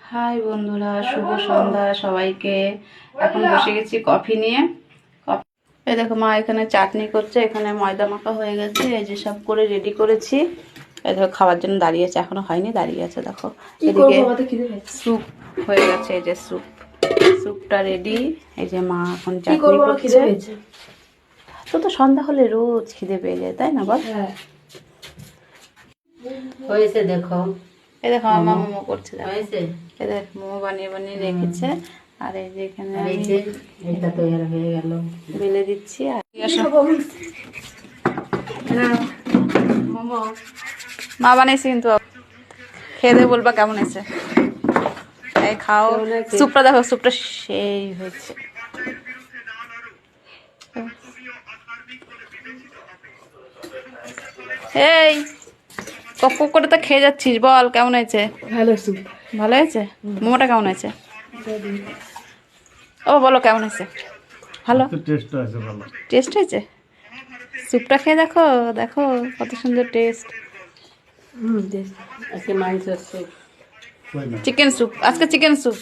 High বন্ধুরা, শুভ সন্ধ্যা সবাইকে। এখন বসে গেছি কফি নিয়ে। এই দেখো মা এখানে চাটনি করছে, এখানে ময়দা মাখা হয়ে গেছে, এই যে সব করে রেডি করেছি। এই দেখো খাওয়ার জন্য দাঁড়িয়ে আছে, এখনো হয়নি, দাঁড়িয়ে আছে। দেখো এদিকে স্যুপ হয়ে গেছে, এই যে স্যুপটা রেডি। এই যে মা এখন চাটনি করছে। তো সন্ধ্যা হলে রোজ খিদে পেয়ে যায়, তাই না বল? হয়েছে দেখো। এই দেখো আমার মোমো করছে, হয়েছে। এই দেখ মোমো বানিয়ে বানিয়ে রেখেছে। আর এই যে এখানে এটা তৈরি হয়ে গেল, বেলে দিচ্ছি। আর মোমো মা বানিয়েছি, কিন্তু খেয়ে দিয়ে বলবা কেমন হয়েছে। এই খাও, স্যুপটা দেখো, স্যুপটা সেই হয়েছে। এই কক কক করে তো খেয়ে যাচ্ছিস, বল কেমন হয়েছে? ভালো স্যুপ। ভালো হয়েছে? মোমোটা কেমন হয়েছে? ও বলো কেমন হয়েছে? ভালো টেস্ট হয়েছে। স্যুপটা খেয়ে দেখো, দেখো কত সুন্দর টেস্ট। আজকে মাংস স্যুপ, চিকেন স্যুপ, আজকে চিকেন স্যুপ।